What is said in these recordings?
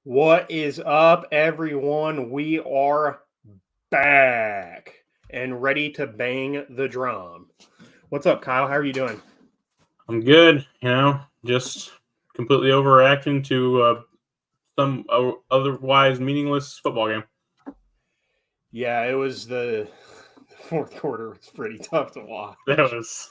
What is up, everyone? We are back and ready to bang the drum. What's up, Kyle? How are you doing? I'm good, just completely overreacting to some otherwise meaningless football game. Yeah, it was the fourth quarter was pretty tough to watch. That was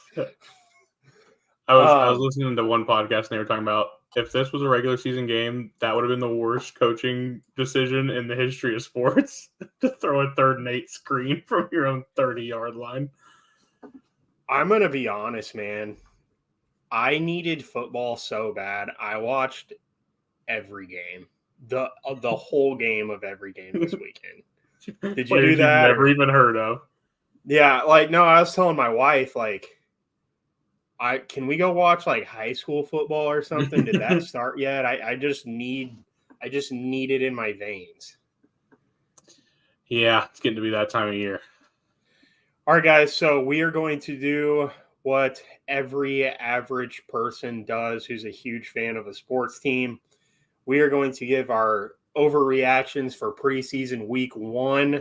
I was listening to one podcast and they were talking about if this was a regular season game, that would have been the worst coaching decision in the history of sports to throw a 3rd and 8 screen from your own 30-yard line. I'm gonna be honest, man. I needed football so bad. I watched every game, the whole game of every game this weekend. Did you do Players you've that? never even heard of. Yeah, no, I was telling my wife, can we go watch like high school football or something? Did that start yet? I just need it in my veins. Yeah, it's getting to be that time of year. All right, guys. So we are going to do what every average person does who's a huge fan of a sports team. We are going to give our overreactions for preseason week 1.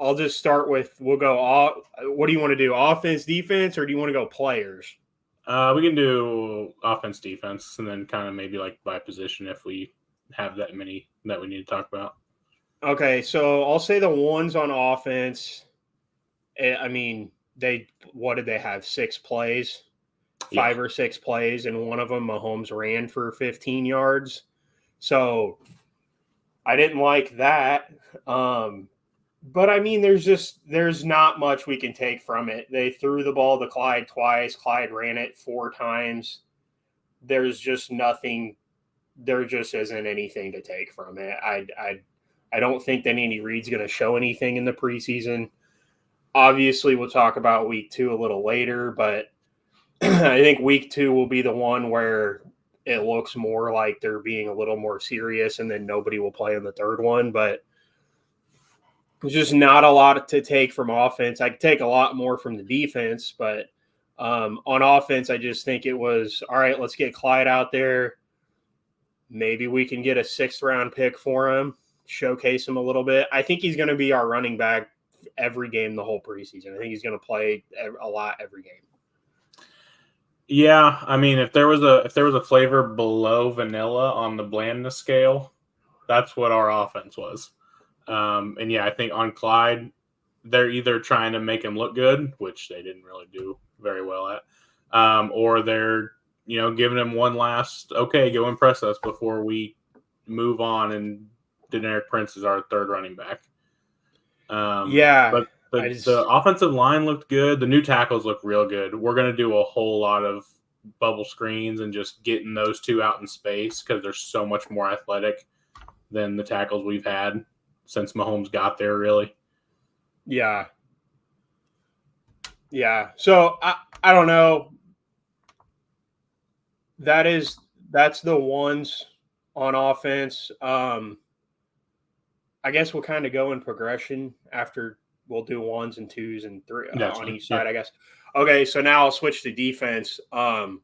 I'll just start with we'll go off. What do you want to do? Offense, defense, or do you want to go players? We can do offense, defense, and then kind of maybe like by position if we have that many that we need to talk about. Okay, so I'll say the ones on offense. I mean, what did they have? 6 plays, 5 or 6 plays, and one of them Mahomes ran for 15 yards. So I didn't like that. But I mean, there's not much we can take from it. They threw the ball to Clyde twice. Clyde ran it 4 times. There's just nothing. There just isn't anything to take from it. I don't think that Andy Reid's going to show anything in the preseason. Obviously, we'll talk about week 2 a little later, but I think week 2 will be the one where it looks more like they're being a little more serious, and then nobody will play in the third one. But there's just not a lot to take from offense. I could take a lot more from the defense, but on offense, I just think it was, all right, let's get Clyde out there. Maybe we can get a 6th-round pick for him, showcase him a little bit. I think he's going to be our running back every game the whole preseason. I think he's going to play a lot every game. Yeah, I mean, if there was a flavor below vanilla on the blandness scale, that's what our offense was. And yeah, I think on Clyde, they're either trying to make him look good, which they didn't really do very well at, or they're giving him one last go impress us before we move on. And Deneric Prince is our 3rd running back. But the offensive line looked good. The new tackles look real good. We're going to do a whole lot of bubble screens and just getting those 2 out in space because they're so much more athletic than the tackles we've had since Mahomes got there, really. Yeah. Yeah. So I don't know. That's the ones on offense. I guess we'll kind of go in progression after we'll do 1s and 2s and 3 on each side, I guess. Okay, so now I'll switch to defense. I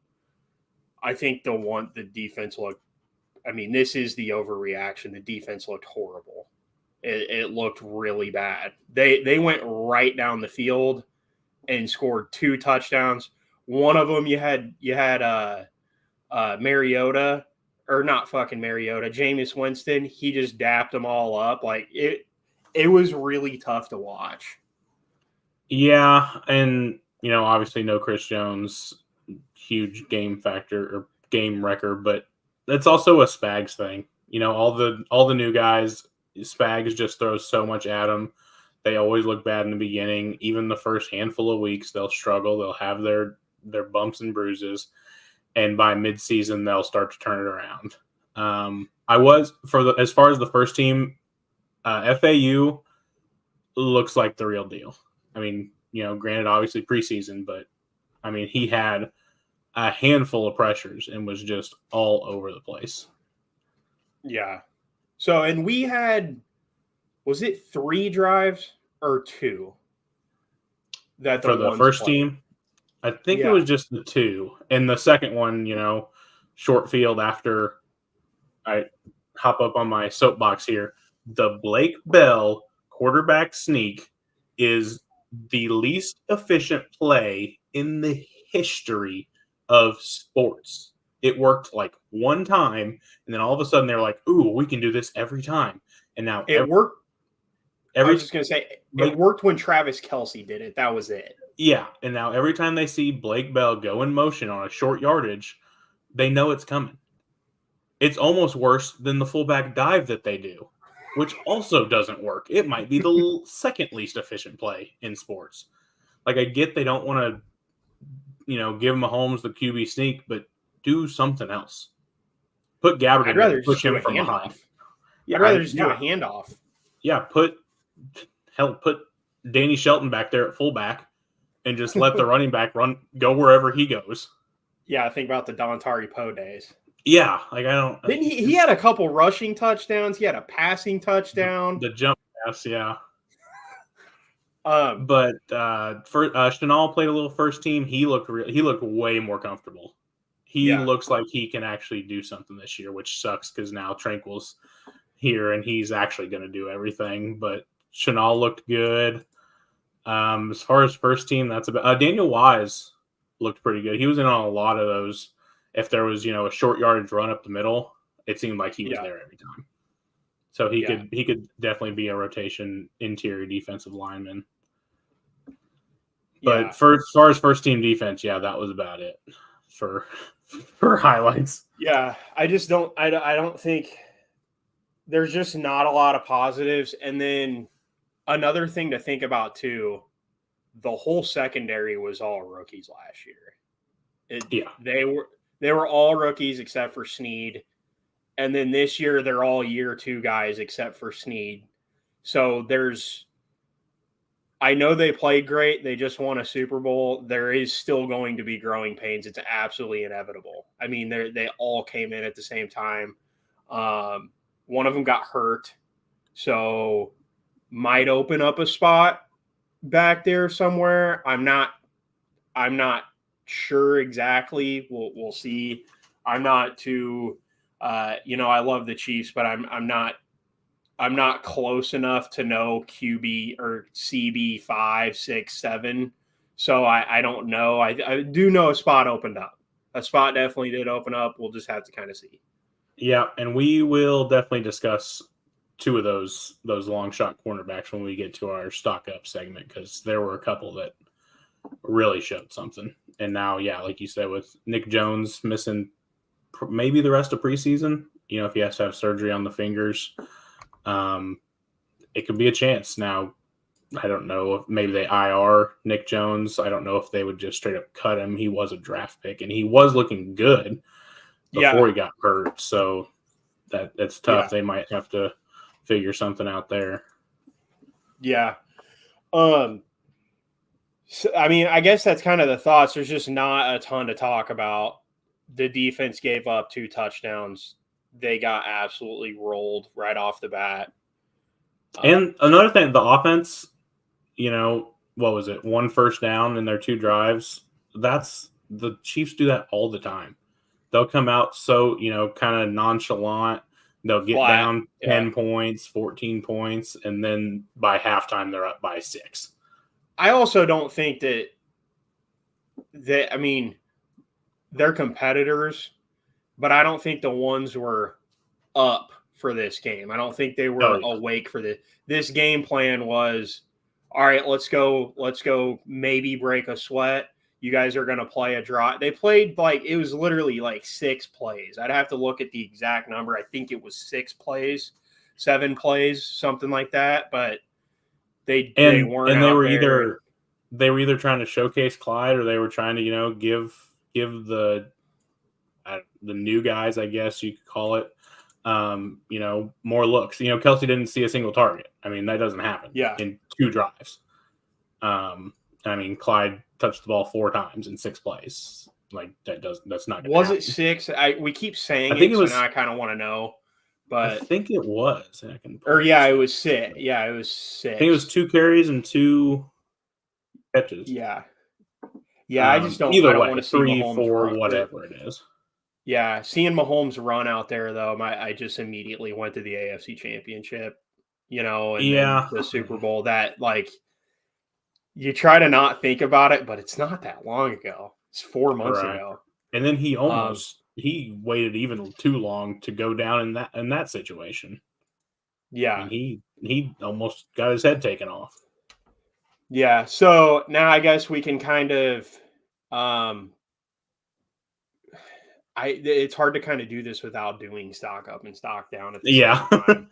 think the defense looked, I mean, this is the overreaction. The defense looked horrible. It looked really bad. They went right down the field and scored 2 touchdowns. One of them you had Mariota. Or not fucking Mariota, Jameis Winston, he just dapped them all up. It was really tough to watch. Yeah, and obviously no Chris Jones, huge game factor or game wrecker, but that's also a Spags thing. All the new guys, Spags just throws so much at them. They always look bad in the beginning. Even the first handful of weeks, they'll struggle. They'll have their bumps and bruises. And by midseason, they'll start to turn it around. As far as the first team, FAU looks like the real deal. I mean, granted, obviously preseason, but I mean, he had a handful of pressures and was just all over the place. Yeah. So, and we had, was it 3 drives or 2? That for the first team? I think it was just the 2. And the second one, short field after I hop up on my soapbox here. The Blake Bell quarterback sneak is the least efficient play in the history of sports. It worked like one time, and then all of a sudden they're like, "Ooh, we can do this every time." And now It worked. I every was just going to say, it worked when Travis Kelce did it. That was it. yeah, and now every time they see Blake Bell go in motion on a short yardage, they know it's coming. It's almost worse than the fullback dive that they do, which also doesn't work. It might be the second least efficient play in sports. Like, I get they don't want to, give Mahomes the QB sneak, but do something else. Put Gabbard I'd in there rather and push just do him a from behind. handoff. Yeah, I'd rather just do a handoff. Yeah, put Danny Shelton back there at fullback and just let the running back go wherever he goes. Yeah, I think about the Dontari Poe days. Yeah, like I don't. Then he had a couple rushing touchdowns. He had a passing touchdown. The jump pass, yeah. Um, But Chenal played a little first team. He looked way more comfortable. He looks like he can actually do something this year, which sucks because now Tranquil's here and he's actually going to do everything. But Chenal looked good. As far as first team, that's about Daniel Wise looked pretty good. He was in on a lot of those. If there was, a short yardage run up the middle, it seemed like he was there every time. So he could definitely be a rotation interior defensive lineman. But as far as first team defense, that was about it for highlights. Yeah, I just don't. I don't think there's just not a lot of positives. And then another thing to think about too, the whole secondary was all rookies last year. They were all rookies except for Snead. And then this year, they're all year 2 guys except for Snead. So I know they played great. They just won a Super Bowl. There is still going to be growing pains. It's absolutely inevitable. I mean, they all came in at the same time. One of them got hurt. So might open up a spot back there somewhere. I'm not sure exactly. We'll see. I'm not too I love the Chiefs, but I'm not close enough to know QB or CB 5, 6, 7. So I don't know. I do know a spot opened up. A spot definitely did open up. We'll just have to kind of see. Yeah, and we will definitely discuss 2 of those long shot cornerbacks when we get to our stock up segment because there were a couple that really showed something. And now, like you said, with Nick Jones missing maybe the rest of preseason, if he has to have surgery on the fingers, it could be a chance. Now, I don't know if maybe they IR Nick Jones. I don't know if they would just straight up cut him. He was a draft pick, and he was looking good before he got hurt. So that's tough. Yeah. They might have to figure something out there. Yeah. So, I mean, I guess that's kind of the thoughts. There's just not a ton to talk about. The defense gave up 2 touchdowns. They got absolutely rolled right off the bat. And another thing, the offense, what was it? 1 first down in their 2 drives. The Chiefs do that all the time. They'll come out so, kind of nonchalant. They'll get down 10 points, 14 points, and then by halftime they're up by 6. I also don't think that I mean, they're competitors, but I don't think the ones were up for this game. I don't think they were awake for this. This game plan was, all right, let's go maybe break a sweat. You guys are going to play a draw. They played it was literally 6 plays. I'd have to look at the exact number. I think it was 6 plays, 7 plays, something like that. But they weren't. And they were either trying to showcase Clyde or they were trying to give the new guys, I guess you could call it, more looks. Kelce didn't see a single target. I mean, that doesn't happen. In 2 drives. Clyde touched the ball 4 times in 6 plays. That's not going to happen. Was it 6? We keep saying it was, so now I kind of want to know. But I think it was. It was 6. Yeah, it was 6. I think it was 2 carries and 2 catches. Yeah. Yeah, I just don't. Either I don't way, want to see 3, Mahomes 4, whatever it is. Yeah, seeing Mahomes run out there though, I just immediately went to the AFC Championship, and then Yeah. the Super Bowl. That like you try to not think about it, but it's not that long ago. It's 4 months Right. ago. And then he waited even too long to go down in that situation. I Yeah, mean, he almost got his head taken off. yeah. So now I guess we can kind of, um, it's hard to kind of do this without doing stock up and stock down at the same Yeah. time.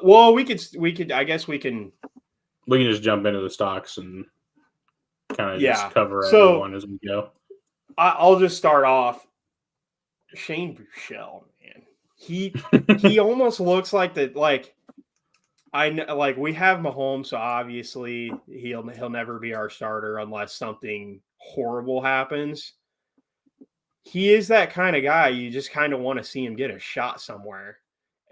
Well, we could. I guess we can. We can just jump into the stocks and kind of just Yeah. cover So everyone as we go. I'll just start off. Shane Buechele, man, he almost looks like the like. I know, like we have Mahomes, so obviously he'll never be our starter unless something horrible happens. He is that kind of guy. You just kind of want to see him get a shot somewhere.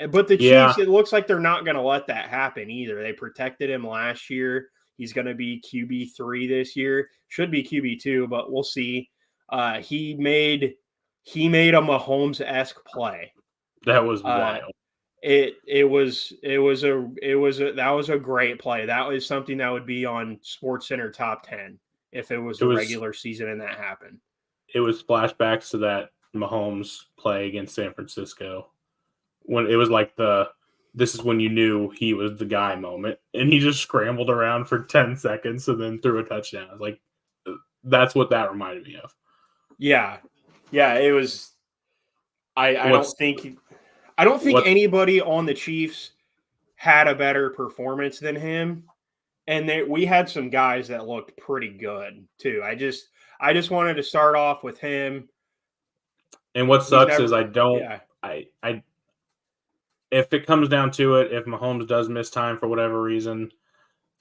But the Yeah. Chiefs, it looks like they're not going to let that happen either. They protected him last year. He's going to be QB3 this year. Should be QB2, but we'll see. He made a Mahomes-esque play. That was wild. That was a great play. That was something that would be on SportsCenter top 10 if it was a regular season and that happened. It was flashbacks to that Mahomes play against San Francisco when it was like this is when you knew he was the guy moment, and he just scrambled around for 10 seconds and then threw a touchdown. Like that's what that reminded me of. Yeah, it was. I don't think anybody on the Chiefs had a better performance than him, and we had some guys that looked pretty good too. I just wanted to start off with him. And what sucks is if it comes down to it, if Mahomes does miss time for whatever reason,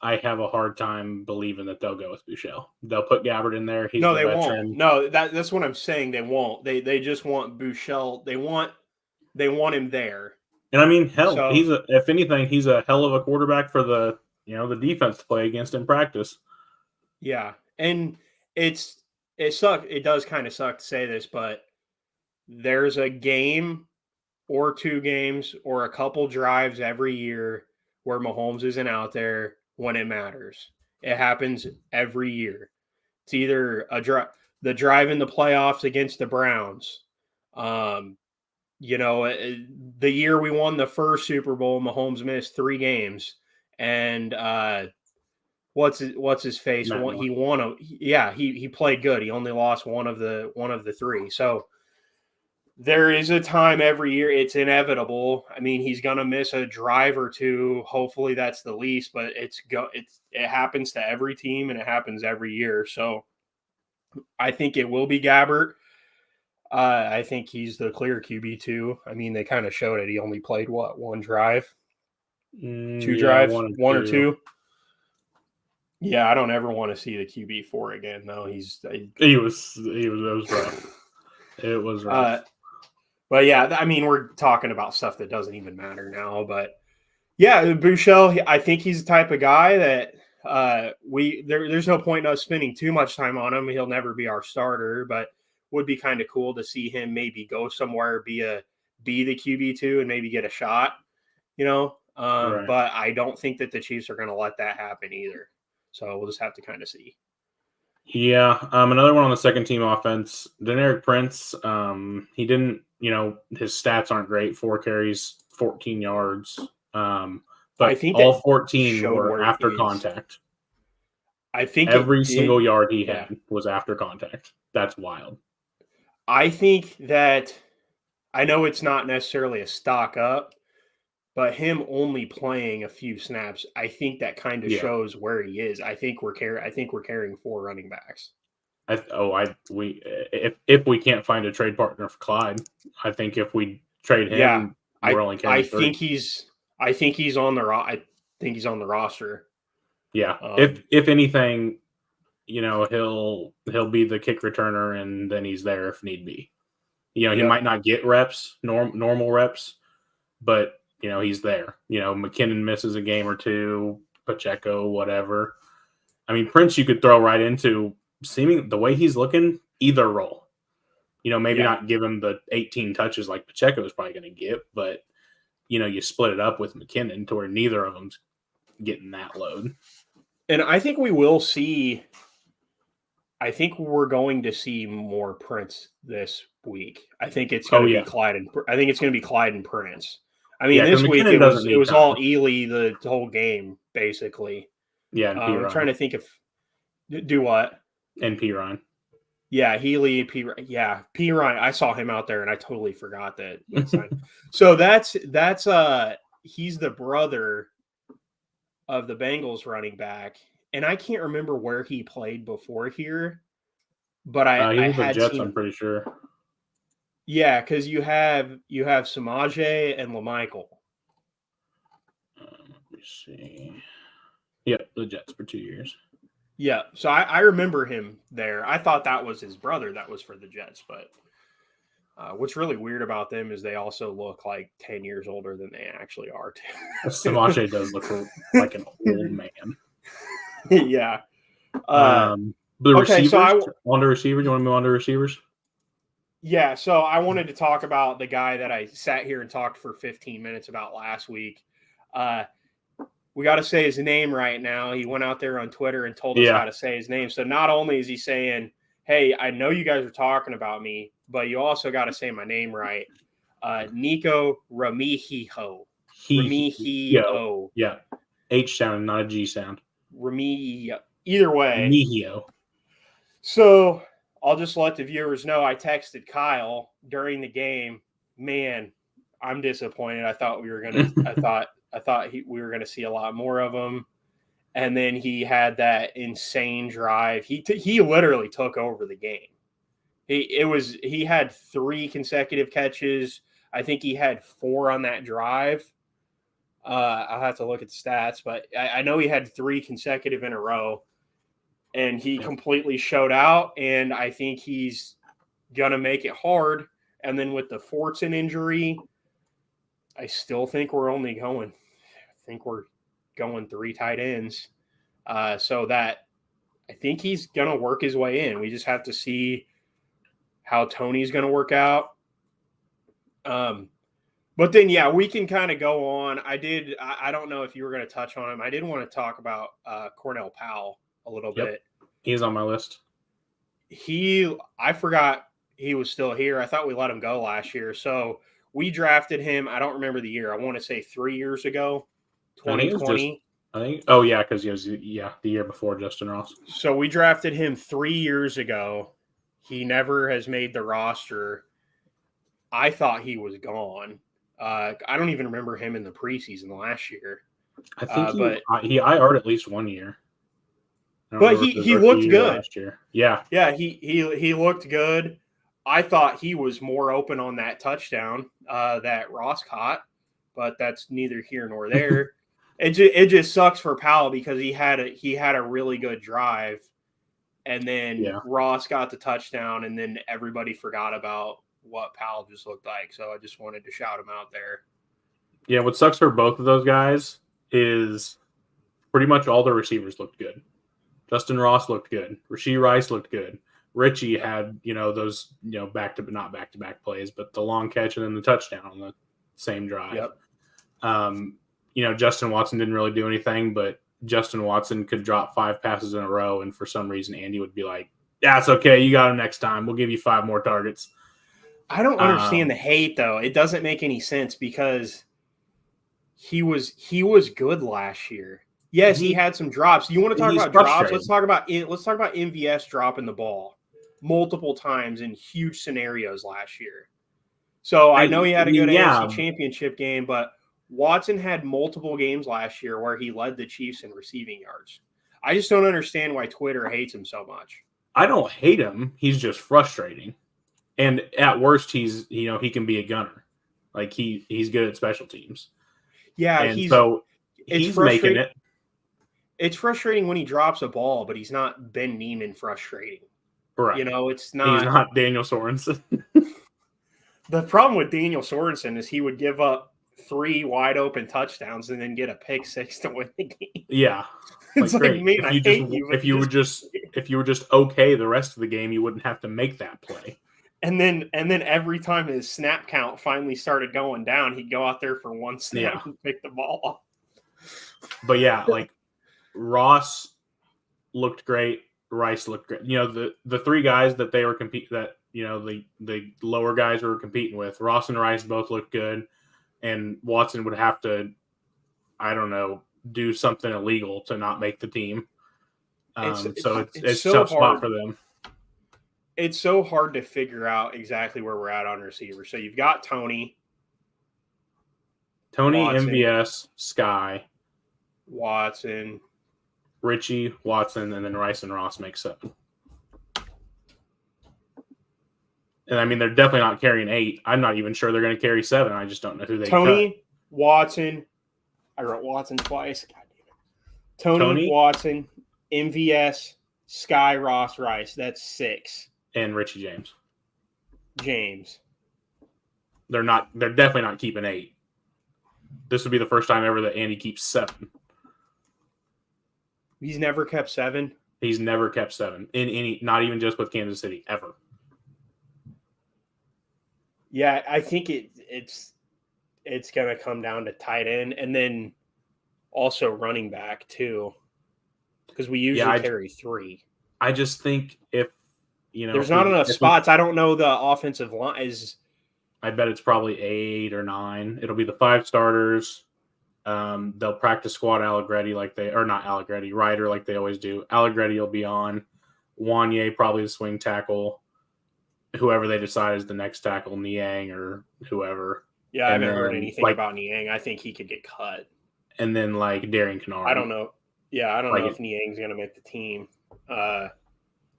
I have a hard time believing that they'll go with Buechele. They'll put Gabbert in there. He's the veteran. Won't. No, that's what I'm saying. They won't. They just want Buechele. They want him there. And I mean, hell, if anything, he's a hell of a quarterback for the defense to play against in practice. Yeah, and it sucks. It does kind of suck to say this, but there's a game or two games or a couple drives every year where Mahomes isn't out there when it matters. It happens every year. It's either the drive in the playoffs against the Browns. The year we won the first Super Bowl, Mahomes missed 3 games, and what's his face? He won he played good. He only lost one of the 3. So there is a time every year. It's inevitable. I mean, he's gonna miss a drive or two. Hopefully, that's the least. But it happens to every team, and it happens every year. So I think it will be Gabbert. I think he's the clear QB2. I mean, they kind of showed it. He only played one drive, 2 drives, one or two. Yeah, I don't ever want to see the QB4 again. No, it was rough. It was rough. But yeah, I mean, we're talking about stuff that doesn't even matter now. But yeah, Buechele, I think he's the type of guy that there's no point in us spending too much time on him. He'll never be our starter, but would be kind of cool to see him maybe go somewhere, be the QB2 and maybe get a shot, right. But I don't think that the Chiefs are going to let that happen either. So we'll just have to kind of see. Yeah. Another one on the second team offense, Deneric Prince. He didn't, his stats aren't great. 4 carries, 14 yards. But I think all 14 were after contact. I think every single yard he had was after contact. That's wild. I think that I know it's not necessarily a stock up, but him only playing a few snaps, I think that kind of shows where he is. I think we're carrying 4 running backs. If we can't find a trade partner for Clyde, I think if we trade him, we're only carrying 3. I think he's on the roster. Yeah. If anything, he'll be the kick returner, and then he's there if need be. He might not get reps, normal reps, but he's there. McKinnon misses a game or 2, Pacheco, whatever. I mean, Prince you could throw right into the way he's looking, either role. maybe not give him the 18 touches like Pacheco is probably going to get, but you split it up with McKinnon to where neither of them's getting that load. And I think we will see. I think we're going to see more Prince this week. I think it's going to be Clyde and I think it's going to be Clyde and Prince. I mean, this week it was all Ely the whole game basically. Yeah, and I'm trying to think of do what and Perine. Yeah, Healy, Perine. I saw him out there, and I totally forgot that. So that's he's the brother of the Bengals running back. And I can't remember where he played before here, but I had Jets. I'm pretty sure. Yeah, because you have Samaje and LaMichael. Let me see. Yep, the Jets for 2 years. Yeah, so I remember him there. I thought that was his brother that was for the Jets, but what's really weird about them is they also look like 10 years older than they actually are. Samaje does look like an old man. Yeah. The receivers. On to receivers. You want to move on to receivers? Yeah. So I wanted to talk about the guy that I sat here and talked for 15 minutes about last week. We got to say his name right now. He went out there on Twitter and told us how to say his name. So not only is he saying, "Hey, I know you guys are talking about me, but you also got to say my name right." Nico Remigio. Remigio. Yeah. H sound, not a G sound. Remigio. Either way. Remigio. So I'll just let the viewers know I texted Kyle during the game. Man, I'm disappointed. I thought we were gonna. I thought we were gonna see a lot more of him. And then he had that insane drive. He literally took over the game. He had 3 consecutive catches. I think he had 4 on that drive. I'll have to look at the stats, but I know he had 3 consecutive in a row, and he completely showed out. And I think he's gonna make it hard. And then with the Fortson injury, I still think we're only going. I think we're going 3 tight ends, so that I think he's gonna work his way in. We just have to see how Tony's gonna work out. But then, we can kind of go on. I don't know if you were going to touch on him. I did want to talk about Cornell Powell a little bit. He's on my list. I forgot he was still here. I thought we let him go last year. So we drafted him. I don't remember the year. I want to say 3 years ago, 2020. Because he was, the year before Justin Ross. So we drafted him 3 years ago. He never has made the roster. I thought he was gone. I don't even remember him in the preseason last year. I think he IR'd at least 1 year. But he looked good last year. Yeah. Yeah, he looked good. I thought he was more open on that touchdown that Ross caught, but that's neither here nor there. It just sucks for Powell because he had a really good drive, and then Ross got the touchdown, and then everybody forgot about what Powell just looked like. So I just wanted to shout him out there. Yeah, what sucks for both of those guys is pretty much all the receivers looked good. Justin Ross looked good. Rashee Rice looked good. Richie had, those, not back-to-back plays, but the long catch and then the touchdown on the same drive. Yep. Justin Watson didn't really do anything, but Justin Watson could drop 5 passes in a row, and for some reason Andy would be like, "Yeah, it's okay. You got him next time. We'll give you 5 more targets." I don't understand the hate, though. It doesn't make any sense because he was good last year. Yes, he had some drops. You want to talk about drops? Let's talk about MVS dropping the ball multiple times in huge scenarios last year. So I know he had a good AFC Championship game, but Watson had multiple games last year where he led the Chiefs in receiving yards. I just don't understand why Twitter hates him so much. I don't hate him. He's just frustrating. And at worst, he can be a gunner. Like he's good at special teams. Yeah, and he's making it. It's frustrating when he drops a ball, but he's not Ben Neiman frustrating. Right. It's not. He's not Daniel Sorensen. The problem with Daniel Sorensen is he would give up 3 wide open touchdowns and then get a pick 6 to win the game. Yeah. It's like, man, I hate you. If you were just okay the rest of the game, you wouldn't have to make that play. And then every time his snap count finally started going down, he'd go out there for one snap and pick the ball up. But yeah, like Ross looked great. Rice looked great. The three guys that they were the lower guys were competing with, Ross and Rice both looked good, and Watson would have to, I don't know, do something illegal to not make the team. So it's so tough spot for them. It's so hard to figure out exactly where we're at on receivers. So you've got Tony, Watson, MVS, Sky, Watson, Richie, Watson, and then Rice and Ross make 7. And I mean, they're definitely not carrying 8. I'm not even sure they're going to carry 7. I just don't know who they Tony, cut. Watson. I wrote Watson twice. God damn it. Tony, Watson, MVS, Sky, Ross, Rice. That's 6. And Richie James. They're definitely not keeping 8. This would be the first time ever that Andy keeps 7. He's never kept 7. He's never kept 7 in any, not even just with Kansas City, ever. Yeah, I think it's going to come down to tight end and then also running back too, because we usually carry 3. I just think if there's not enough spots. I don't know the offensive line is. I bet it's probably 8 or 9. It'll be the 5 starters. They'll practice squad Ryder like they always do. Allegretti will be on. Wanye probably the swing tackle. Whoever they decide is the next tackle, Niang or whoever. Yeah, I haven't heard anything about Niang. I think he could get cut. And then Darian Kennard. I don't know. Yeah, I don't know if Niang's going to make the team.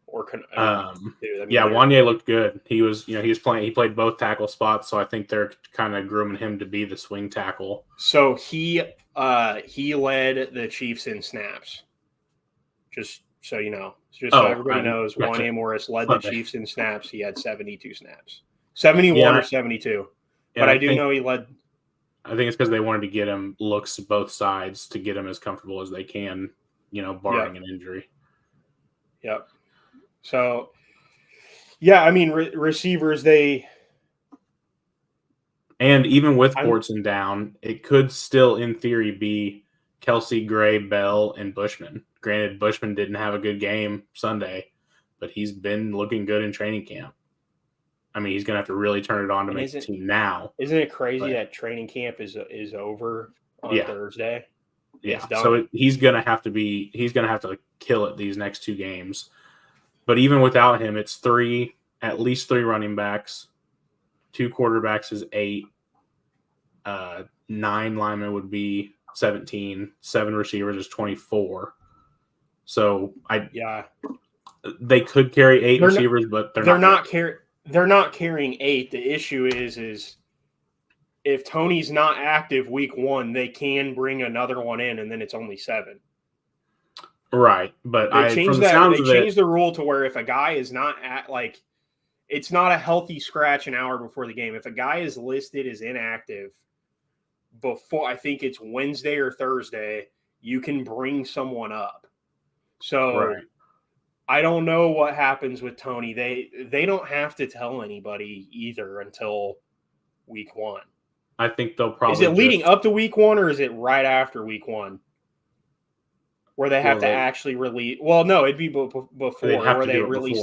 Wanye looked good. He was playing. He played both tackle spots, so I think they're kind of grooming him to be the swing tackle. So he led the Chiefs in snaps. Just so you know, so everybody knows, Wanye Morris led the Chiefs in snaps. He had 72 snaps, 71 or 72. But I do know he led. I think it's because they wanted to get him looks both sides to get him as comfortable as they can, barring an injury. Yep. So, yeah, I mean, receivers, and even with Fortson down, it could still, in theory, be Kelsey, Gray, Bell, and Bushman. Granted, Bushman didn't have a good game Sunday, but he's been looking good in training camp. I mean, he's going to have to really turn it on to make the team now. Isn't it crazy that training camp is over on Thursday? Yeah, so he's going to have to kill it these next 2 games. But even without him, it's at least 3 running backs, 2 quarterbacks is 8, 9 linemen would be 17, 7 receivers is 24. So they could carry 8 receivers, but they're not carrying 8. The issue is if Tony's not active week 1, they can bring another one in, and then it's only 7. Right, but they changed the rule to where if a guy is not it's not a healthy scratch an hour before the game. If a guy is listed as inactive before, I think it's Wednesday or Thursday, you can bring someone up. So I don't know what happens with Tony. They don't have to tell anybody either until week 1. I think they'll probably. Is it leading up to week 1 or is it right after week 1? Where they have to actually release. Well, no, it'd be before where they release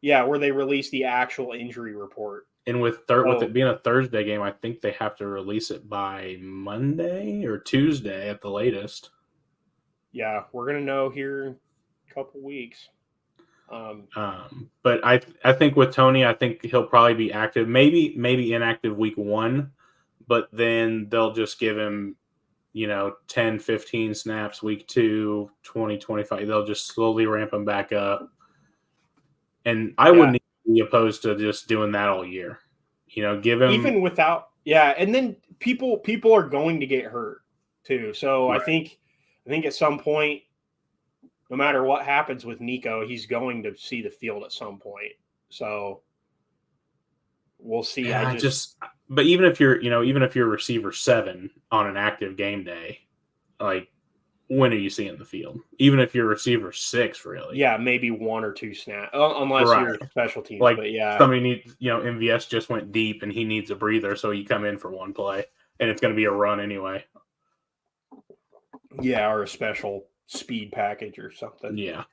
where they release the actual injury report. And with it being a Thursday game, I think they have to release it by Monday or Tuesday at the latest. Yeah, we're gonna know here in a couple weeks. But I think with Tony, I think he'll probably be active, maybe inactive week 1, but then they'll just give him 10, 15 snaps week 2, 20, 25. They'll just slowly ramp him back up. And I wouldn't be opposed to just doing that all year. Give him even without and then people are going to get hurt too. So I think at some point, no matter what happens with Nico, he's going to see the field at some point. So we'll see. But even if you're receiver 7 on an active game day, when are you seeing the field? Even if your receiver 6, really. Yeah, maybe 1 or 2 snaps, unless Right. you're special teams. Like but yeah, somebody needs, MVS just went deep and he needs a breather, so you come in for one play, and it's going to be a run anyway. Yeah, or a special speed package or something. Yeah.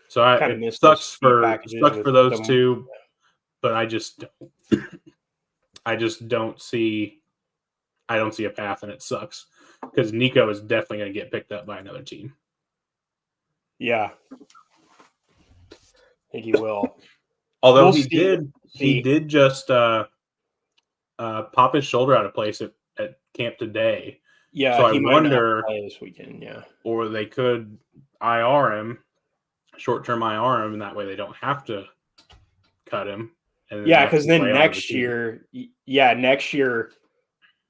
So it sucks for those two, but I don't see a path, and it sucks because Nico is definitely going to get picked up by another team. Yeah, I think he will. Although he did just pop his shoulder out of place at camp today. Yeah, so I might not wonder play this weekend. Yeah, or they could IR him, short-term IR him, and that way they don't have to cut him. And yeah, because then next year,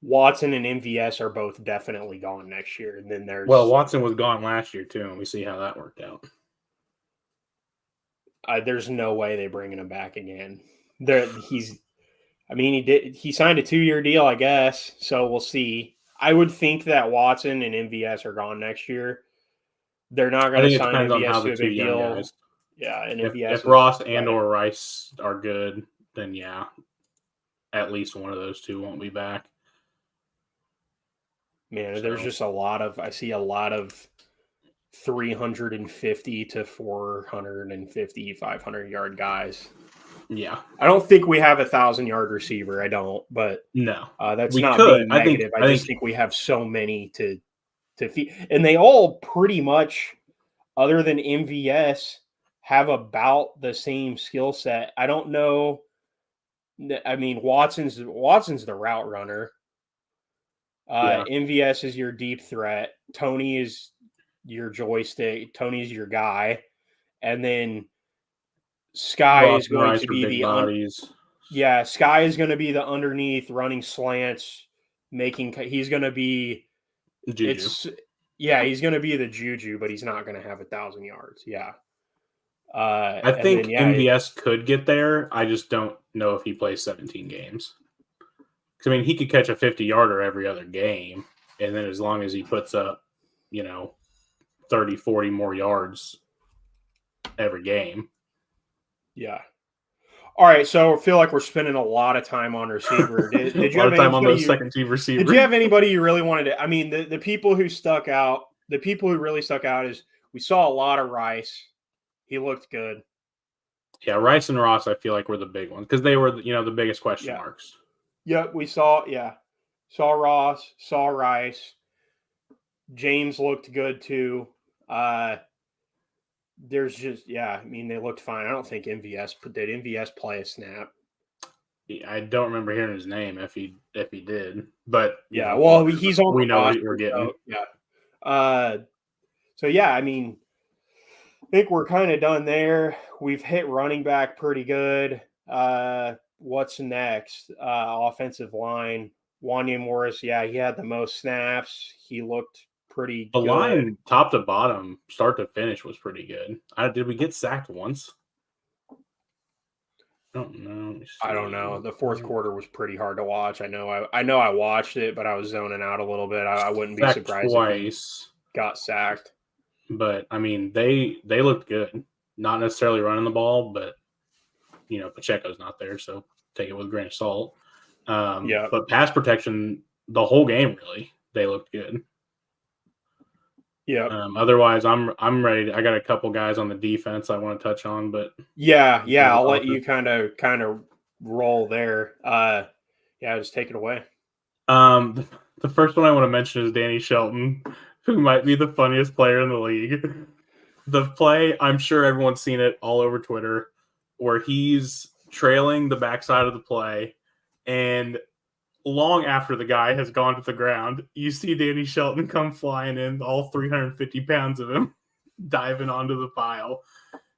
Watson and MVS are both definitely gone next year, and then there's Watson was gone last year too, and we see how that worked out. There's no way they're bringing him back again. He signed a 2-year deal, I guess. So we'll see. I would think that Watson and MVS are gone next year. They're not going to sign MVS to a big deal. Guys. Yeah, and if Ross and or Rice are good, then yeah, at least one of those two won't be back. Man, there's just I see a lot of 350 to 450, 500-yard guys. Yeah. I don't think we have a 1,000-yard receiver. I don't, but no, that's not being negative. I just think we have so many to feed, and they all pretty much, other than MVS, have about the same skill set. I don't know. I mean, Watson's the route runner. MVS is your deep threat. Tony is your joystick. Tony's your guy, and then Sky is going to be the Sky is going to be the underneath running slants, he's going to be Juju. He's going to be the Juju, but he's not going to have 1,000 yards. Yeah. I think MVS could get there. I just don't know if he plays 17 games. I mean, he could catch a 50-yarder every other game, and then as long as he puts up, 30, 40 more yards every game. Yeah. All right, so I feel like we're spending a lot of time on receiver. Did you have time on those second-team receivers? Did you have anybody you really wanted to? I mean, the people who stuck out, the people who really stuck out is we saw a lot of Rice. He looked good. Yeah, Rice and Ross, I feel like were the big ones because they were, the biggest question marks. Yep, we saw Ross, saw Rice. James looked good too. There's just, they looked fine. I don't think did MVS play a snap? I don't remember hearing his name if he did, but he's on. We know what we're getting. I think we're kind of done there. We've hit running back pretty good. What's next? Offensive line. Wanya Morris, he had the most snaps. He looked pretty good. The line, top to bottom, start to finish, was pretty good. Did we get sacked once? I don't know. I don't know. The fourth quarter was pretty hard to watch. I know I watched it, but I was zoning out a little bit. I wouldn't be surprised if he got sacked. But I mean, they looked good. Not necessarily running the ball, but Pacheco's not there, so take it with a grain of salt. But pass protection, the whole game, really, they looked good. Yeah. Otherwise, I'm ready. I got a couple guys on the defense I want to touch on, but I'll let you kind of roll there. Just take it away. The first one I want to mention is Danny Shelton, who might be the funniest player in the league. The play, I'm sure everyone's seen it all over Twitter, where he's trailing the backside of the play, and long after the guy has gone to the ground, you see Danny Shelton come flying in, all 350 pounds of him, diving onto the pile.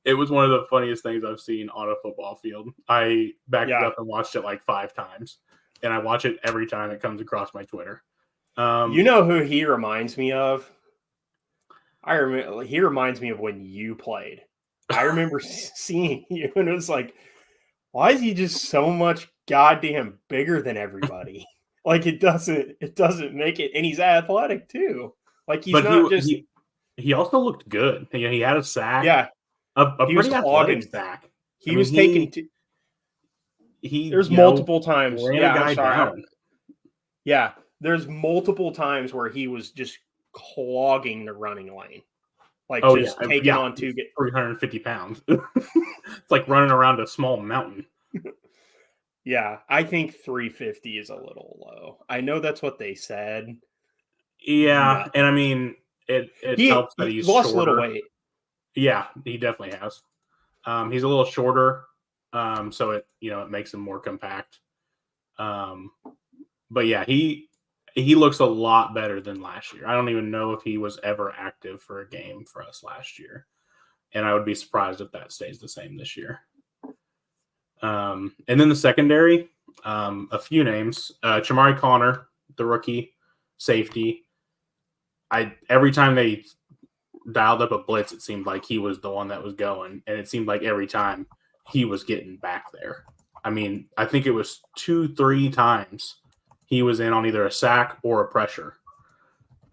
It was one of the funniest things I've seen on a football field. I backed it up and watched it like 5 times, and I watch it every time it comes across my Twitter. You know who he reminds me of? He reminds me of when you played. I remember seeing you, and it was like, why is he just so much goddamn bigger than everybody? Like it doesn't make it, and he's athletic too. Like he's he also looked good. He had a sack, Yeah, a he was pretty athletic clogging. sack. I He mean, was taking. he There's multiple times. ran a Yeah, I'm guy sorry. down. Yeah, there's multiple times where he was just clogging the running lane, like Oh yeah, just taking yeah. on two. 350 pounds. It's like running around a small mountain. Yeah, I think 350 is a little low. I know that's what they said. Yeah, No, and I mean, it helps that he he's lost a little shorter. weight. Yeah, he definitely has. He's a little shorter, so it makes him more compact. But yeah, he looks a lot better than last year. I don't even know if he was ever active for a game for us last year, and I would be surprised if that stays the same this year. And then the secondary, a few names: Chamari Connor, the rookie safety. Every time they dialed up a blitz, it seemed like he was the one that was going, and it seemed like every time he was getting back there. I mean, I think it was 2-3 times he was in on either a sack or a pressure.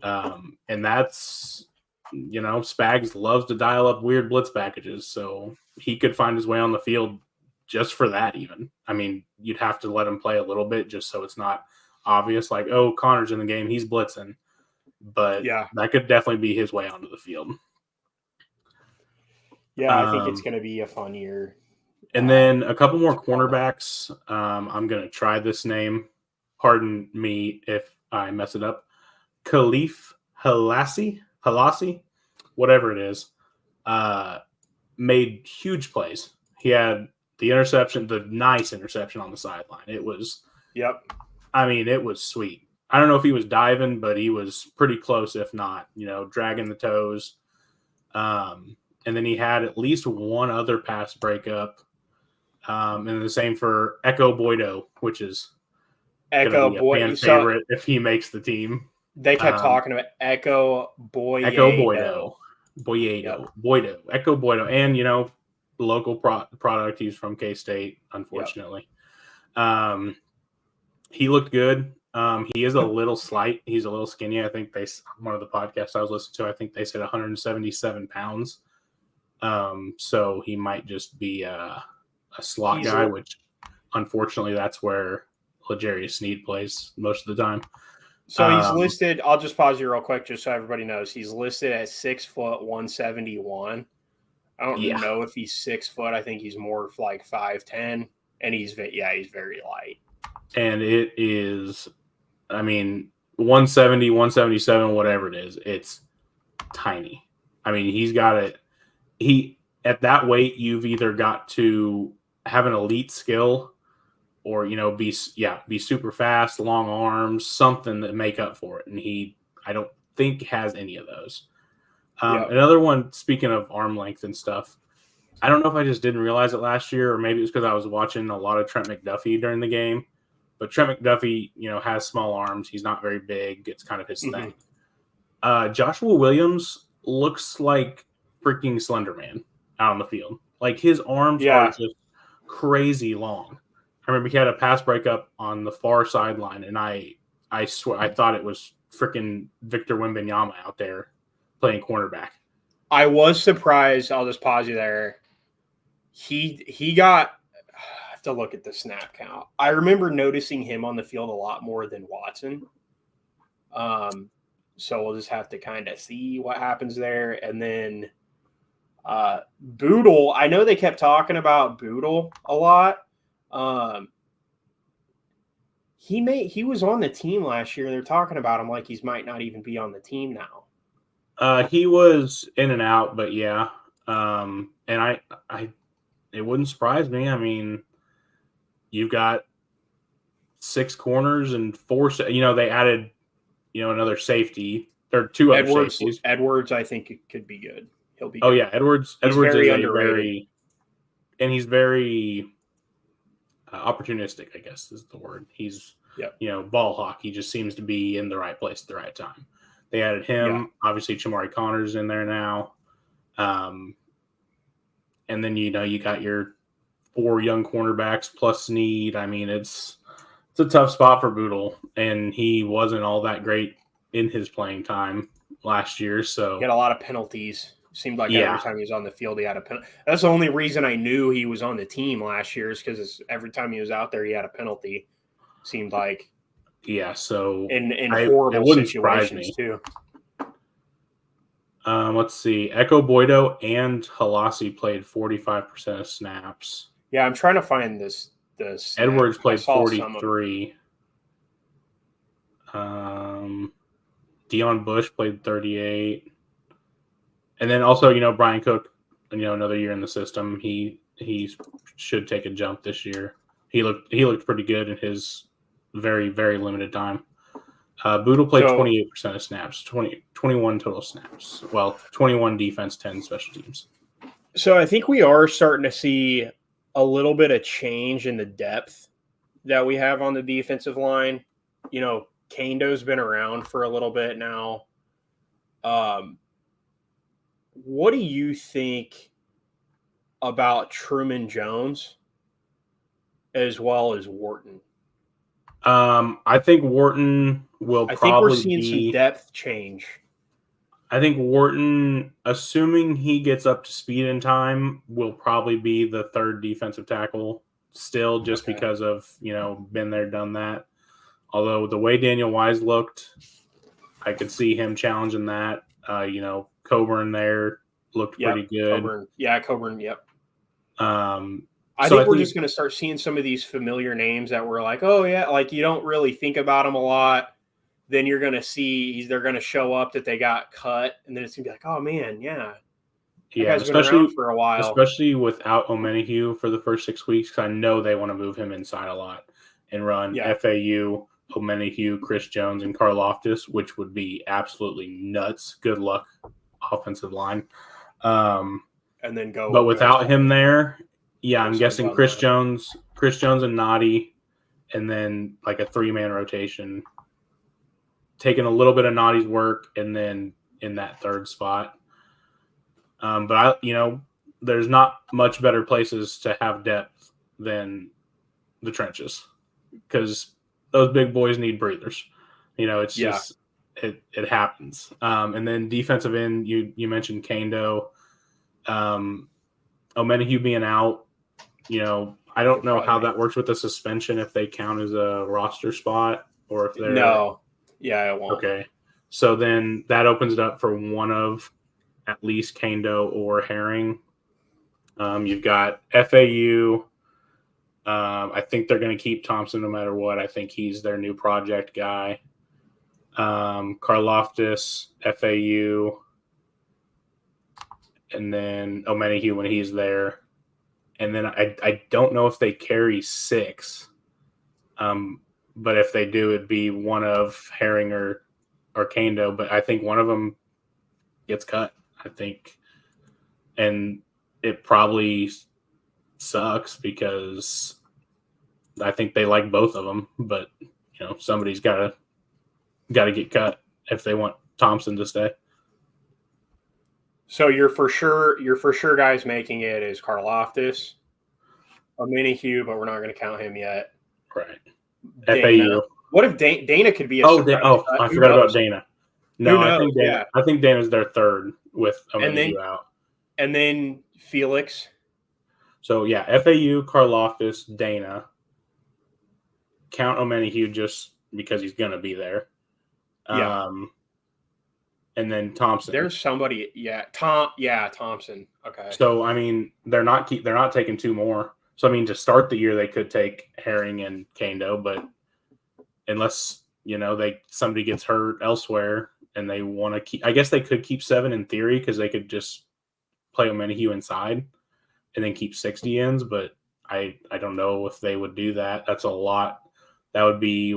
And that's, Spags loves to dial up weird blitz packages, so he could find his way on the field just for that even. I mean, you'd have to let him play a little bit just so it's not obvious, like, oh, Connor's in the game, he's blitzing. But Yeah, that could definitely be his way onto the field. yeah, I think it's going to be a fun year. And then a couple more cornerbacks. I'm going to try this name. Pardon me if I mess it up. Khalif Halassi, whatever it is, made huge plays. He had the interception, the nice interception on the sideline. It was, it was sweet. I don't know if he was diving, but he was pretty close, if not, dragging the toes. And then he had at least one other pass breakup. And the same for Echo Boydo, which is Echo fan favorite if he makes the team. They kept talking about Echo Boydo. Echo Boydo. Echo Boydo. And, local product. He's from K-State, unfortunately. Yep. He looked good. He is a little slight. He's a little skinny. I think one of the podcasts I was listening to, I think they said 177 pounds. So he might just be a slot guy, which unfortunately that's where L'Jarius Sneed plays most of the time. So he's listed. I'll just pause you real quick just so everybody knows. He's listed at 6 foot 171. I don't know if he's 6 foot. I think he's more like 5'10", and he's very light. And it is, 170, 177, whatever it is, it's tiny. He's got it. At that weight, you've either got to have an elite skill or, be super fast, long arms, something that make up for it. And I don't think has any of those. Another one, speaking of arm length and stuff, I don't know if I just didn't realize it last year, or maybe it was because I was watching a lot of Trent McDuffie during the game. But Trent McDuffie, has small arms. He's not very big. It's kind of his thing. Joshua Williams looks like freaking Slender Man out on the field. Like his arms are just crazy long. I remember he had a pass breakup on the far sideline, and I swear I thought it was freaking Victor Wembanyama out there playing cornerback. I was surprised. I'll just pause you there. He got. I have to look at the snap count. I remember noticing him on the field a lot more than Watson. So we'll just have to kind of see what happens there, and then. Boodle, I know they kept talking about Boodle a lot. He was on the team last year. They're talking about him like he might not even be on the team now. He was in and out, but yeah. And it wouldn't surprise me. You've got 6 corners and 4. They added, another safety or 2 other safeties. Edwards, I think it could be good. He'll be. Oh yeah, Edwards very is underrated. And he's very opportunistic, I guess is the word. He's ball hawk. He just seems to be in the right place at the right time. They added him. Obviously, Chamari Connor's in there now. And then you got your 4 young cornerbacks plus Sneed. It's a tough spot for Boodle, and he wasn't all that great in his playing time last year. So He had a lot of penalties. Seemed like yeah, every time he was on the field, he had a penalty. That's the only reason I knew he was on the team last year, is because every time he was out there, he had a penalty. Seemed like yeah. So in it horrible wouldn't surprise situations me. too. Let's see. Echo Boydo and Halasi played 45% of snaps. Yeah, I'm trying to find this. Edwards I played saw some of 43. Dion Bush played 38. And then also, Brian Cook, another year in the system, he should take a jump this year. He looked pretty good in his very, very limited time. Boodle played 28% of snaps, 21 total snaps. Well, 21 defense, 10 special teams. So I think we are starting to see a little bit of change in the depth that we have on the defensive line. Kando's been around for a little bit now. What do you think about Truman Jones as well as Wharton? I think Wharton will I probably think we're seeing some depth change. I think Wharton, assuming he gets up to speed in time, will probably be the third defensive tackle still, just because of, been there, done that. Although the way Daniel Wise looked, I could see him challenging that. Coburn there looked pretty good. Coburn, yep. I think we're just going to start seeing some of these familiar names that we're like, oh, yeah, like you don't really think about them a lot. Then you're going to see they're going to show up that they got cut, and then it's going to be like, oh, man, yeah. Yeah, especially for a while. Especially without Omenihu for the first 6 weeks, because I know they want to move him inside a lot and run FAU, Omenihu, Chris Jones, and Karlaftis, which would be absolutely nuts. Good luck, offensive line. And then go. But without him there, I'm guessing Chris Jones and Noddy, and then like a 3-man rotation, taking a little bit of Noddy's work, and then in that third spot. But there's not much better places to have depth than the trenches, because those big boys need breathers. It's just it happens. And then defensive end, you mentioned Kando, Omenihu being out. I don't know how that works with the suspension, if they count as a roster spot or if they're it won't. Okay, so then that opens it up for one of at least Kando or Herring. You've got FAU. I think they're going to keep Thompson no matter what. I think he's their new project guy. Karlaftis, FAU, and then Omenihu when he's there. And then I don't know if they carry 6. But if they do, it'd be one of Herring or Kando. But I think one of them gets cut, I think. And it probably sucks because I think they like both of them. But, somebody's got to get cut if they want Thompson to stay. So your for sure guys making it is Karlaftis, Omenihu, but we're not going to count him yet. Right. Dana. FAU. What if Dana could be a surprise? I forgot about Dana. No, I think Dana's their third with Omenihu out. And then Felix. So FAU, Karlaftis, Dana. Count Omenihu just because he's gonna be there. And then Thompson. There's somebody, Thompson. Okay. So they're not taking 2 more. So to start the year they could take Herring and Kando, but unless somebody gets hurt elsewhere and they want to keep, I guess they could keep 7 in theory, because they could just play Omenihu inside and then keep 60 ends. But I don't know if they would do that. That's a lot. That would be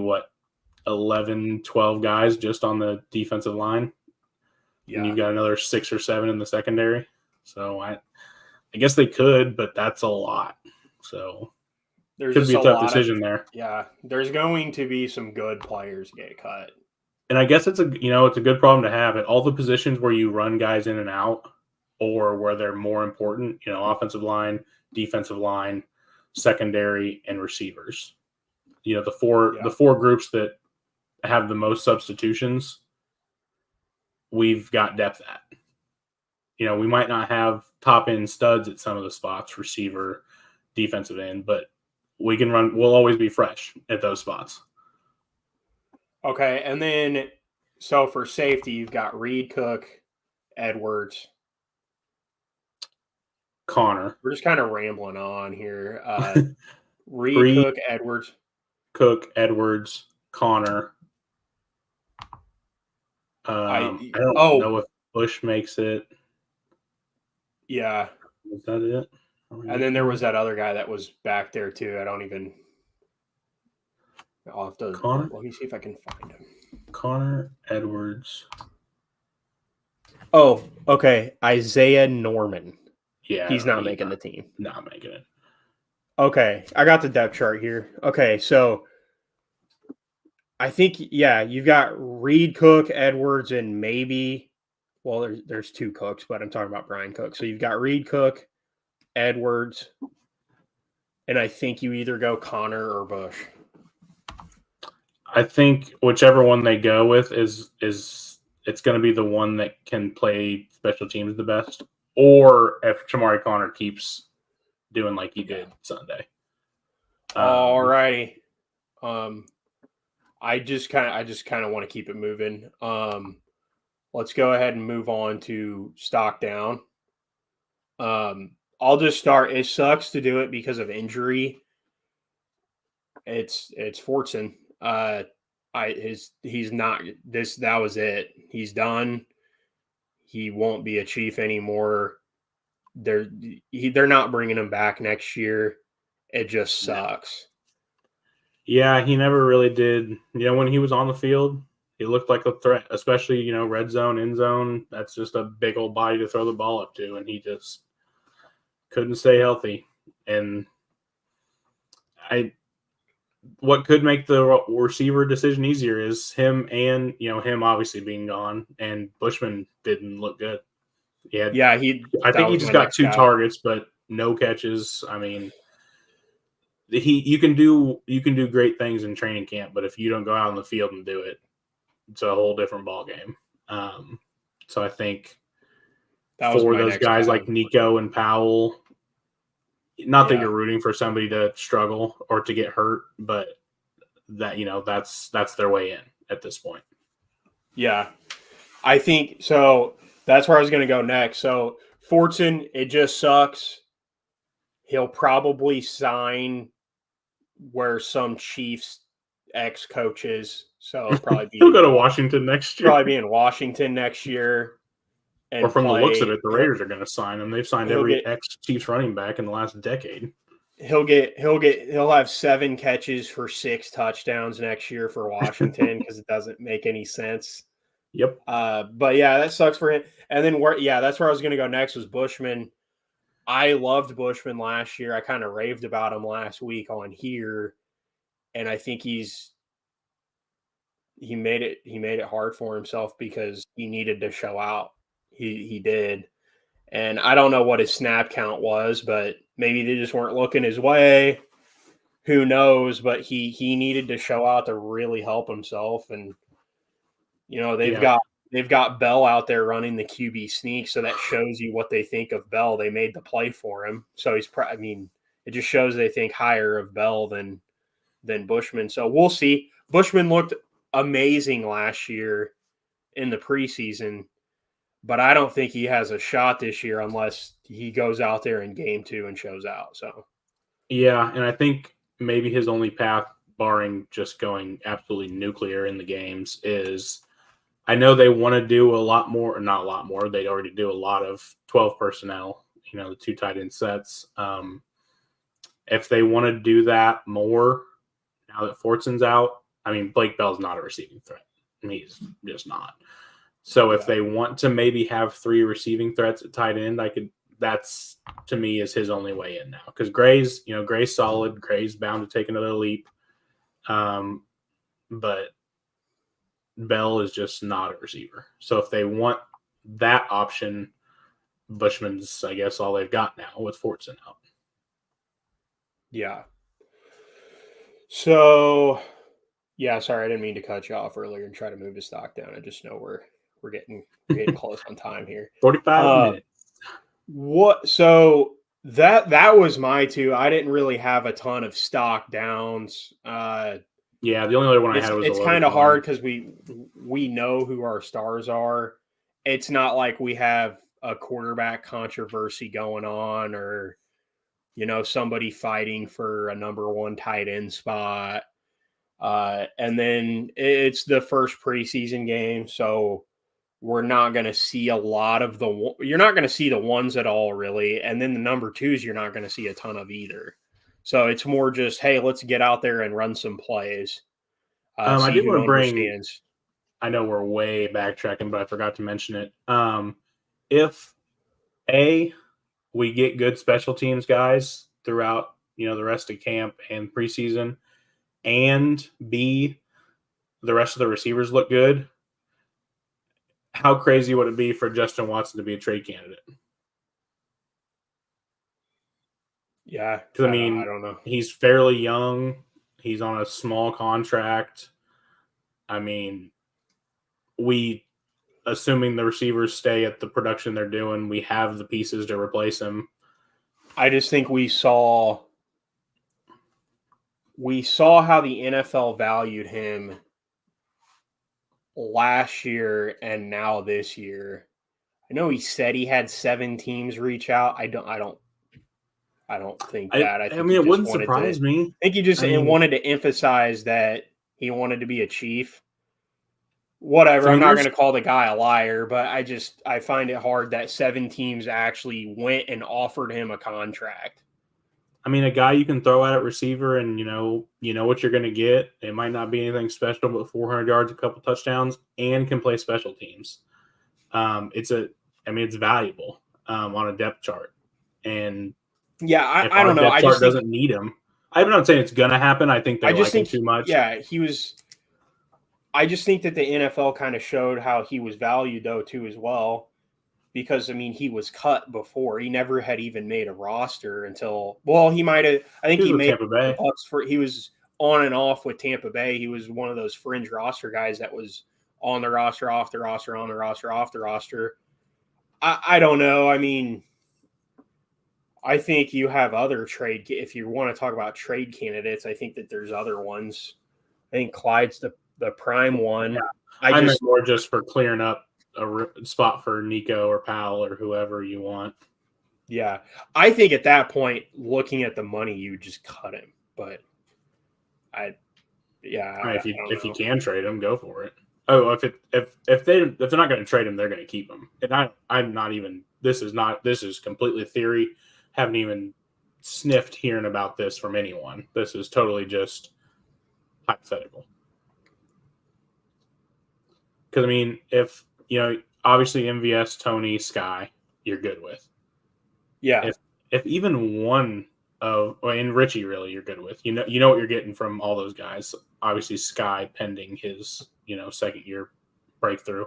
11, 12 guys just on the defensive line. Yeah. And you've got another 6 or 7 in the secondary. So I guess they could, but that's a lot. So could be a tough decision there. Yeah, there's going to be some good players get cut. And I guess it's a good problem to have at all the positions where you run guys in and out, or where they're more important, offensive line, defensive line, secondary, and receivers. The four groups that have the most substitutions we've got depth at. You know, we might not have top end studs at some of the spots, receiver, defensive end, but we can run. We'll always be fresh at those spots. Okay, and then so for safety, you've got Reed, Cook, Edwards, Connor. We're just kind of rambling on here. Reed, Reed, Cook, Edwards. Cook, Edwards, Connor. I don't know if Bush makes it. Yeah. Is that it? And then there was that other guy that was back there too. I'll have to Connor? Let me see if I can find him. Connor, Edwards. Oh, okay. Isaiah Norman. Yeah. He's not making the team. Not making it. Okay. I got the depth chart here. Okay. So I think, yeah, you've got Reed, Cook, Edwards, and maybe, well, there's two Cooks, but I'm talking about Brian Cook. So you've got Reed, Cook, Edwards, and I think you either go Connor or Bush. I think whichever one they go with is it's going to be the one that can play special teams the best, or if Chamari Connor keeps doing like he did Sunday. All righty. I just kind of want to keep it moving. Let's go ahead and move on to stock down. I'll just start. It sucks to do it because of injury. It's Fortson. He's not this. That was it. He's done. He won't be a Chief anymore. They're not bringing him back next year. It just sucks. Yeah, he never really did. You know, when he was on the field, he looked like a threat, especially, you know, red zone, end zone. That's just a big old body to throw the ball up to, and he just couldn't stay healthy. And what could make the receiver decision easier is him and, you know, him obviously being gone, and Bushman didn't look good. I think he just got 2 targets, but no catches. I mean, you can do great things in training camp, but if you don't go out on the field and do it, it's a whole different ball game. So I think for those guys like Nico and Powell, not that you're rooting for somebody to struggle or to get hurt, but that, you know, that's their way in at this point. Yeah, I think so. That's where I was going to go next. So Fortson, it just sucks. He'll probably sign where some Chiefs ex-coaches. So it'll probably be he'll go to Washington next year. Probably be in Washington next year. Or from the looks of it, the Raiders are going to sign him. They've signed every ex-Chiefs running back in the last decade. He'll have 7 catches for 6 touchdowns next year for Washington because it doesn't make any sense. Yep. But yeah, that sucks for him. And then that's where I was going to go next was Bushman. I loved Bushman last year. I kind of raved about him last week on here, and I think he made it hard for himself because he needed to show out. He did. And I don't know what his snap count was, but maybe they just weren't looking his way. Who knows? But he needed to show out to really help himself. And you know, they've got Bell out there running the QB sneak, so that shows you what they think of Bell. They made the play for him, so it just shows they think higher of Bell than Bushman. So we'll see. Bushman looked amazing last year in the preseason, but I don't think he has a shot this year unless he goes out there in game 2 and shows out. So, yeah, and I think maybe his only path, barring just going absolutely nuclear in the games, is I know they want to do a lot more, or not a lot more. They already do a lot of 12 personnel, you know, the 2 tight end sets. If they want to do that more now that Fortson's out, I mean, Blake Bell's not a receiving threat. I mean, he's just not. So if they want to maybe have 3 receiving threats at tight end, that's to me is his only way in now. Because Gray's solid. Gray's bound to take another leap. But Bell is just not a receiver. So if they want that option, Bushman's, I guess, all they've got now with Fortson out. Yeah. So, yeah, sorry, I didn't mean to cut you off earlier and try to move the stock down. I just know we're getting close on time here. 45 minutes. So that was my two. I didn't really have a ton of stock downs. Yeah, the only other one I had was it's kind of hard because we know who our stars are. It's not like we have a quarterback controversy going on, or somebody fighting for a number one tight end spot. And then it's the first preseason game, so we're not going to see a lot of you're not going to see the ones at all, really. And then the number twos, you're not going to see a ton of either. So it's more just, hey, let's get out there and run some plays. I did want to bring, I know we're way backtracking, but I forgot to mention it. If we get good special teams guys throughout, the rest of camp and preseason, and B, the rest of the receivers look good, how crazy would it be for Justin Watson to be a trade candidate? Yeah. Because, I don't know. He's fairly young. He's on a small contract. Assuming the receivers stay at the production they're doing, we have the pieces to replace him. I just think we saw how the NFL valued him last year and now this year. I know he said he had 7 teams reach out. I don't think that. I think it wouldn't surprise me. I think he just wanted to emphasize that he wanted to be a Chief. Whatever. I'm not going to call the guy a liar, but I find it hard that 7 teams actually went and offered him a contract. A guy you can throw out at receiver and, you know what you're going to get. It might not be anything special, but 400 yards, a couple touchdowns, and can play special teams. It's valuable on a depth chart. And yeah, I don't know. I just doesn't need him. I'm not saying it's going to happen. I think they like him too much. Yeah, I just think that the NFL kind of showed how he was valued, though, too, as well. Because, he was cut before. He never had even made a roster until – well, he might have – I think he made Tampa Bay. He was on and off with Tampa Bay. He was one of those fringe roster guys that was on the roster, off the roster, on the roster, off the roster. I don't know. I think you have other trade – if you want to talk about trade candidates, I think that there's other ones. I think Clyde's the prime one. Yeah. I meant more just for clearing up a spot for Nico or Powell or whoever you want. Yeah. I think at that point, looking at the money, you just cut him. But if you can trade him, go for it. Oh, if they're not going to trade him, they're going to keep him. And I'm not even. This is completely theory. Haven't even sniffed hearing about this from anyone. This is totally just hypothetical. Because if obviously MVS, Tony, Sky, you're good with. Yeah. If even one and Richie really you're good with. You know what you're getting from all those guys. Obviously Sky pending his second year breakthrough.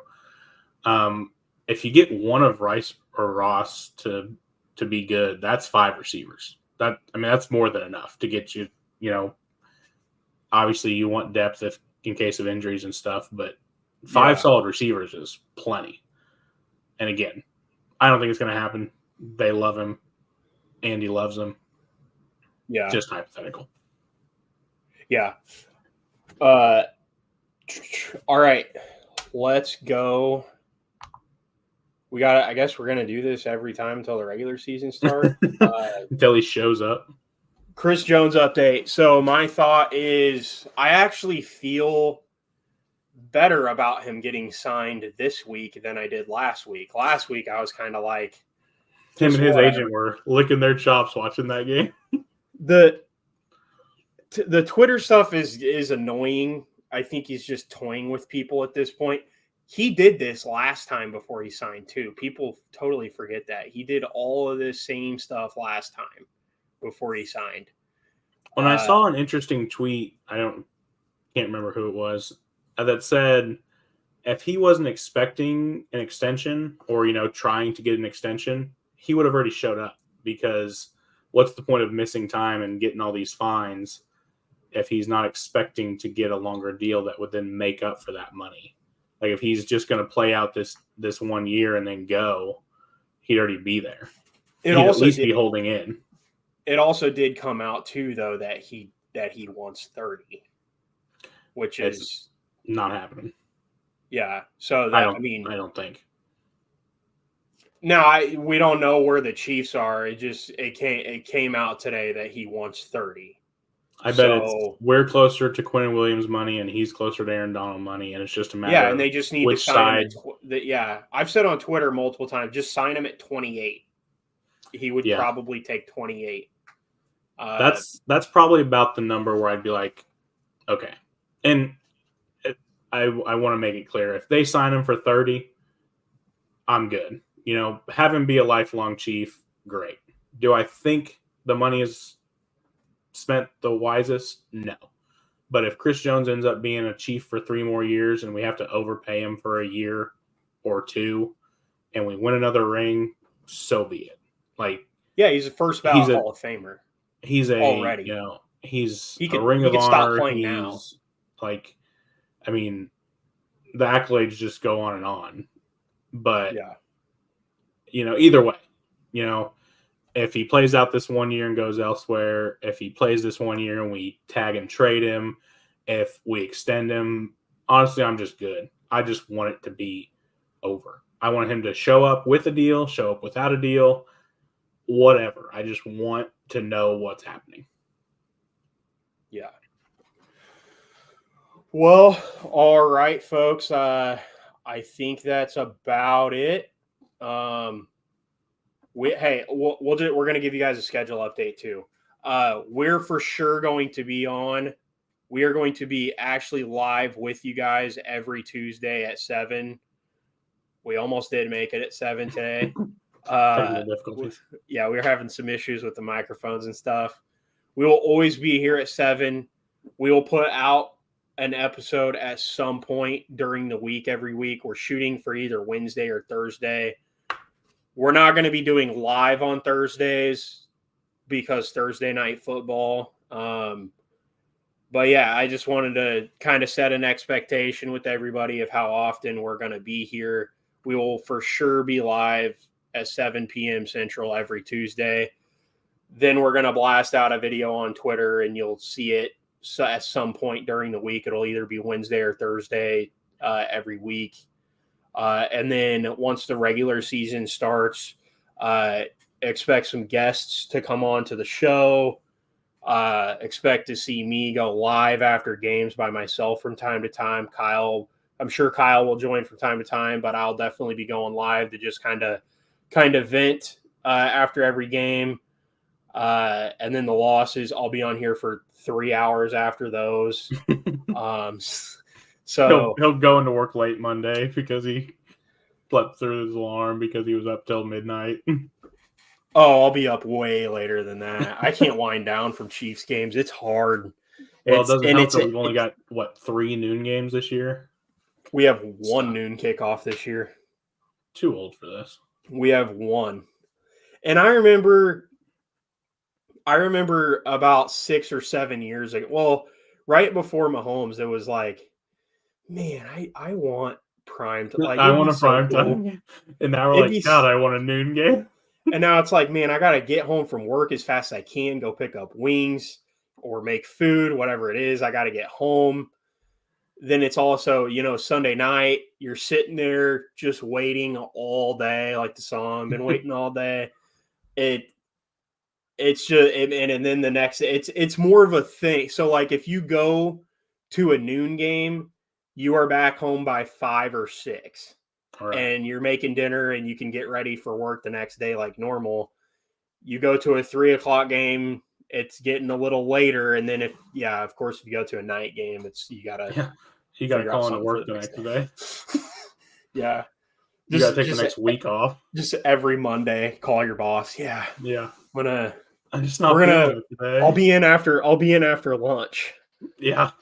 If you get one of Rice or Ross to be good, that's 5 receivers. That's more than enough to get you. Obviously you want depth in case of injuries and stuff, but 5 solid receivers is plenty. And again, I don't think it's going to happen. They love him. Andy loves him. Yeah. Just hypothetical. Yeah. All right. Let's go. I guess we're going to do this every time until the regular season starts. Until he shows up. Chris Jones update. So my thought is I actually feel better about him getting signed this week than I did last week. Last week, I was kind of like... Him and his agent were licking their chops watching that game. The Twitter stuff is annoying. I think he's just toying with people at this point. He did this last time before he signed, too. People totally forget that. He did all of this same stuff last time before he signed. When I saw an interesting tweet, can't remember who it was, that said if he wasn't expecting an extension or, trying to get an extension, he would have already showed up, because what's the point of missing time and getting all these fines if he's not expecting to get a longer deal that would then make up for that money? Like if he's just going to play out this 1 year and then go, he'd already be there. He'd at least be holding in. It also did come out too, though, that he wants 30, which is not happening. Yeah. So I don't think. No, we don't know where the Chiefs are. It came out today that he wants 30. I bet we're closer to Quinn Williams money and he's closer to Aaron Donald money, and it's just a matter and they just need to sign him I've said on Twitter multiple times, just sign him at 28. He would probably take 28. That's probably about the number where I'd be like, okay. And I want to make it clear, if they sign him for 30, I'm good. Have him be a lifelong Chief, great. Do I think the money is spent the wisest? No. But if Chris Jones ends up being a Chief for 3 more years and we have to overpay him for a year or 2 and we win another ring, so be it. He's a first ballot Hall of Famer. He's already. He's a Ring of Honor. Stop playing now. The accolades just go on and on. But either way, if he plays out this 1 year and goes elsewhere, if he plays this 1 year and we tag and trade him, if we extend him, honestly, I'm just good. I just want it to be over. I want him to show up with a deal, show up without a deal, whatever. I just want to know what's happening. Yeah. Well, all right, folks. I think that's about it. We're going to give you guys a schedule update too. We're for sure going to be on. We are going to be actually live with you guys every Tuesday at 7. We almost did make it at 7 today. We were having some issues with the microphones and stuff. We will always be here at 7. We will put out an episode at some point during the week every week. We're shooting for either Wednesday or Thursday. We're not going to be doing live on Thursdays because Thursday night football. But yeah, I just wanted to kind of set an expectation with everybody of how often we're going to be here. We will for sure be live at 7 p.m. Central every Tuesday. Then we're going to blast out a video on Twitter and you'll see it at some point during the week. It'll either be Wednesday or Thursday every week. And then once the regular season starts, expect some guests to come on to the show. Expect to see me go live after games by myself from time to time. I'm sure Kyle will join from time to time, but I'll definitely be going live to just kind of vent after every game. And then the losses, I'll be on here for 3 hours after those. So he'll go into work late Monday because he slept through his alarm because he was up till midnight. Oh, I'll be up way later than that. I can't wind down from Chiefs games. It's hard. Well, it doesn't help that we've only got 3 noon games this year. We have 1 noon kickoff this year. Too old for this. We have 1. And I remember about 6 or 7 years ago. Well, right before Mahomes, it was like, man, I want prime time. I want a prime time. And now we're like, God, I want a noon game. And now it's like, man, I got to get home from work as fast as I can, go pick up wings or make food, whatever it is. I got to get home. Then it's also, Sunday night, you're sitting there just waiting all day, like the song, been waiting all day. It's just, and then the next, it's more of a thing. So like if you go to a noon game, you are back home by 5 or 6. Right. And you're making dinner and you can get ready for work the next day like normal. You go to a 3 o'clock game, it's getting a little later. And then of course, if you go to a night game, you gotta call into work the next day. Yeah. You gotta take the next week off. Just every Monday, call your boss. Yeah. I'm just not feeling it today. I'll be in after lunch. Yeah.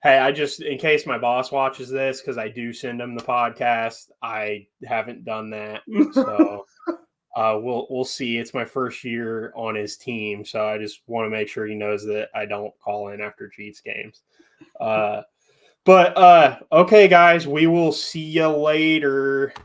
Hey, in case my boss watches this, because I do send him the podcast, I haven't done that. So we'll see. It's my first year on his team, so I just want to make sure he knows that I don't call in after Chiefs games. But But okay, guys, we will see you later.